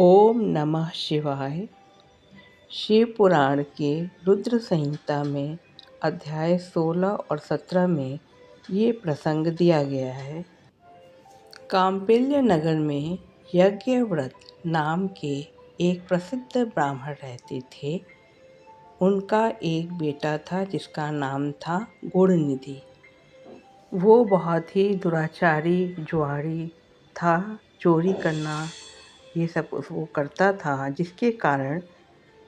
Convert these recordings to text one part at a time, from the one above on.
ओम नमः शिवाय। शिव पुराण के रुद्र संहिता में अध्याय 16 और 17 में ये प्रसंग दिया गया है। कांपिल्य नगर में यज्ञव्रत नाम के एक प्रसिद्ध ब्राह्मण रहते थे। उनका एक बेटा था जिसका नाम था गुणनिधि। वो बहुत ही दुराचारी जुआरी था। चोरी करना ये सब वो करता था, जिसके कारण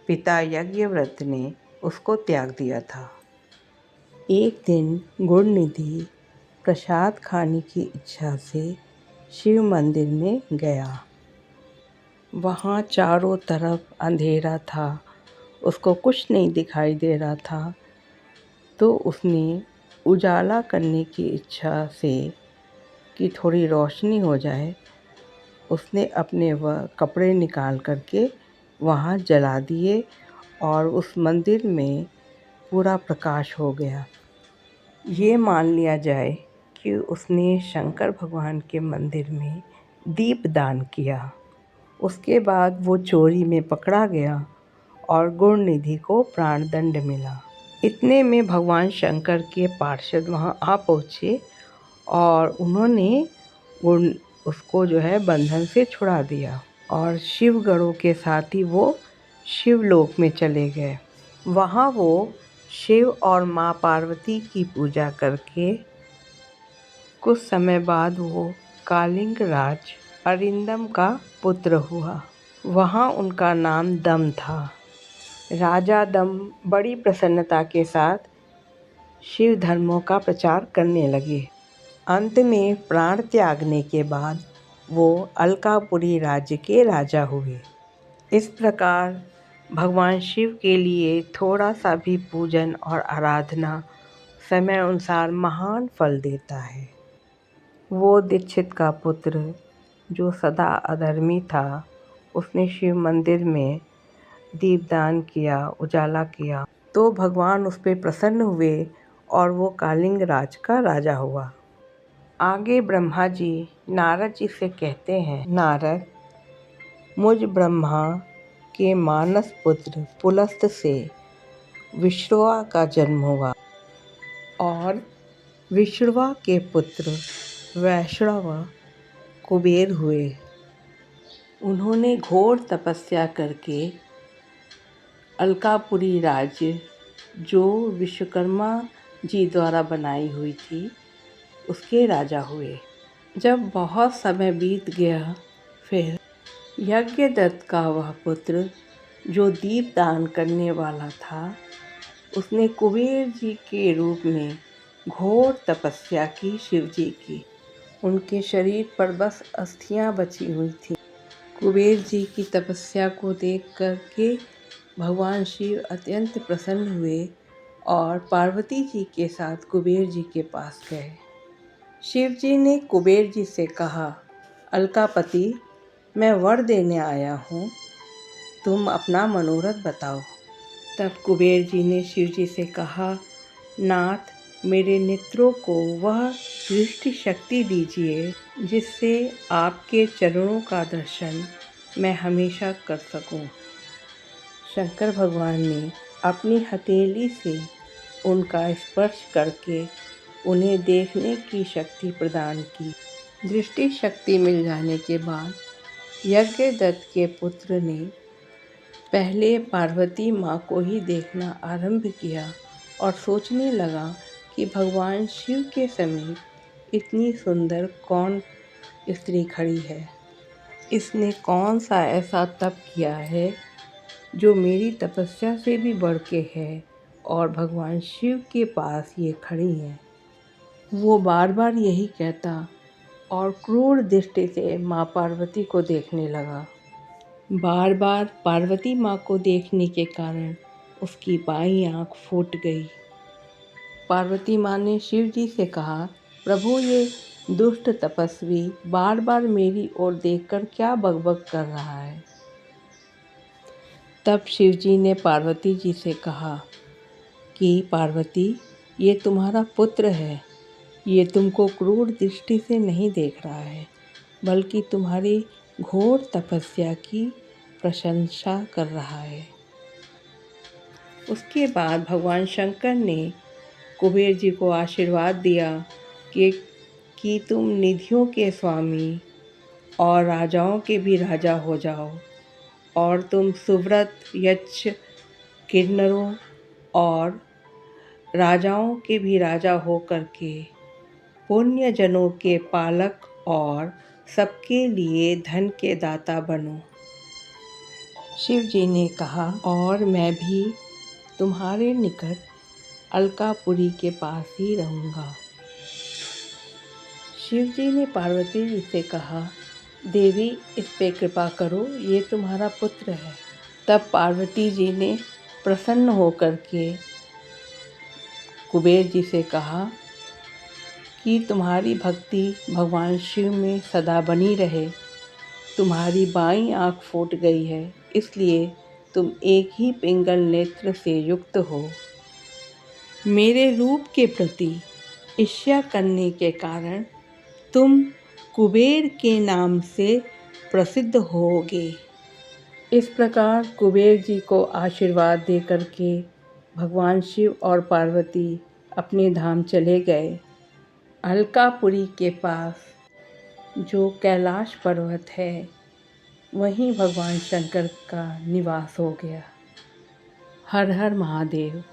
पिता यज्ञव्रत ने उसको त्याग दिया था। एक दिन गुणनिधि प्रसाद खाने की इच्छा से शिव मंदिर में गया। वहाँ चारों तरफ अंधेरा था, उसको कुछ नहीं दिखाई दे रहा था। तो उसने उजाला करने की इच्छा से कि थोड़ी रोशनी हो जाए, उसने अपने वह कपड़े निकाल करके वहाँ जला दिए और उस मंदिर में पूरा प्रकाश हो गया। ये मान लिया जाए कि उसने शंकर भगवान के मंदिर में दीप दान किया। उसके बाद वो चोरी में पकड़ा गया और गुणनिधि को प्राणदंड मिला। इतने में भगवान शंकर के पार्षद वहाँ आ पहुँचे और उन्होंने उसको बंधन से छुड़ा दिया और शिवगणों के साथ ही वो शिवलोक में चले गए। वहाँ वो शिव और माँ पार्वती की पूजा करके कुछ समय बाद वो कालिंग राज अरिंदम का पुत्र हुआ। वहाँ उनका नाम दम था। राजा दम बड़ी प्रसन्नता के साथ शिव धर्मों का प्रचार करने लगे। अंत में प्राण त्यागने के बाद वो अलकापुरी राज्य के राजा हुए। इस प्रकार भगवान शिव के लिए थोड़ा सा भी पूजन और आराधना समय अनुसार महान फल देता है। वो दीक्षित का पुत्र जो सदा अधर्मी था, उसने शिव मंदिर में दीपदान किया, उजाला किया, तो भगवान उस पर प्रसन्न हुए और वो कालिंग राज का राजा हुआ। आगे ब्रह्मा जी नारद जी से कहते हैं, नारद, मुझ ब्रह्मा के मानस पुत्र पुलस्त से विश्रवा का जन्म हुआ और विश्रवा के पुत्र वैश्रव कुबेर हुए। उन्होंने घोर तपस्या करके अलकापुरी राज्य जो विश्वकर्मा जी द्वारा बनाई हुई थी उसके राजा हुए। जब बहुत समय बीत गया, फिर यज्ञदत्त का वह पुत्र जो दीप दान करने वाला था, उसने कुबेर जी के रूप में घोर तपस्या की शिव जी की। उनके शरीर पर बस अस्थियां बची हुई थी। कुबेर जी की तपस्या को देख करके भगवान शिव अत्यंत प्रसन्न हुए और पार्वती जी के साथ कुबेर जी के पास गए। शिव जी ने कुबेर जी से कहा, अलकापति, मैं वर देने आया हूँ, तुम अपना मनोरथ बताओ। तब कुबेर जी ने शिव जी से कहा, नाथ, मेरे नेत्रों को वह दृष्टि शक्ति दीजिए जिससे आपके चरणों का दर्शन मैं हमेशा कर सकूं। शंकर भगवान ने अपनी हथेली से उनका स्पर्श करके उन्हें देखने की शक्ति प्रदान की। दृष्टि शक्ति मिल जाने के बाद यज्ञदत्त के पुत्र ने पहले पार्वती माँ को ही देखना आरंभ किया और सोचने लगा कि भगवान शिव के समीप इतनी सुंदर कौन स्त्री खड़ी है। इसने कौन सा ऐसा तप किया है जो मेरी तपस्या से भी बढ़ के है और भगवान शिव के पास ये खड़ी है। वो बार बार यही कहता और क्रूर दृष्टि से माँ पार्वती को देखने लगा। बार बार पार्वती माँ को देखने के कारण उसकी बाईं आँख फूट गई। पार्वती माँ ने शिव जी से कहा, प्रभु, ये दुष्ट तपस्वी बार बार मेरी ओर देखकर क्या बकबक कर रहा है। तब शिव जी ने पार्वती जी से कहा कि पार्वती, ये तुम्हारा पुत्र है। ये तुमको क्रूर दृष्टि से नहीं देख रहा है, बल्कि तुम्हारी घोर तपस्या की प्रशंसा कर रहा है। उसके बाद भगवान शंकर ने कुबेर जी को आशीर्वाद दिया कि तुम निधियों के स्वामी और राजाओं के भी राजा हो जाओ, और तुम सुव्रत, यक्ष, किन्नरों और राजाओं के भी राजा हो करके पुण्य जनों के पालक और सबके लिए धन के दाता बनो। शिव जी ने कहा, और मैं भी तुम्हारे निकट अलकापुरी के पास ही रहूँगा। शिव जी ने पार्वती जी से कहा, देवी इस पे कृपा करो, ये तुम्हारा पुत्र है। तब पार्वती जी ने प्रसन्न होकर के कुबेर जी से कहा कि तुम्हारी भक्ति भगवान शिव में सदा बनी रहे। तुम्हारी बाईं आँख फूट गई है, इसलिए तुम एक ही पिंगल नेत्र से युक्त हो। मेरे रूप के प्रति ईर्ष्या करने के कारण तुम कुबेर के नाम से प्रसिद्ध होगे। इस प्रकार कुबेर जी को आशीर्वाद दे करके भगवान शिव और पार्वती अपने धाम चले गए। अलकापुरी के पास जो कैलाश पर्वत है, वहीं भगवान शंकर का निवास हो गया। हर हर महादेव।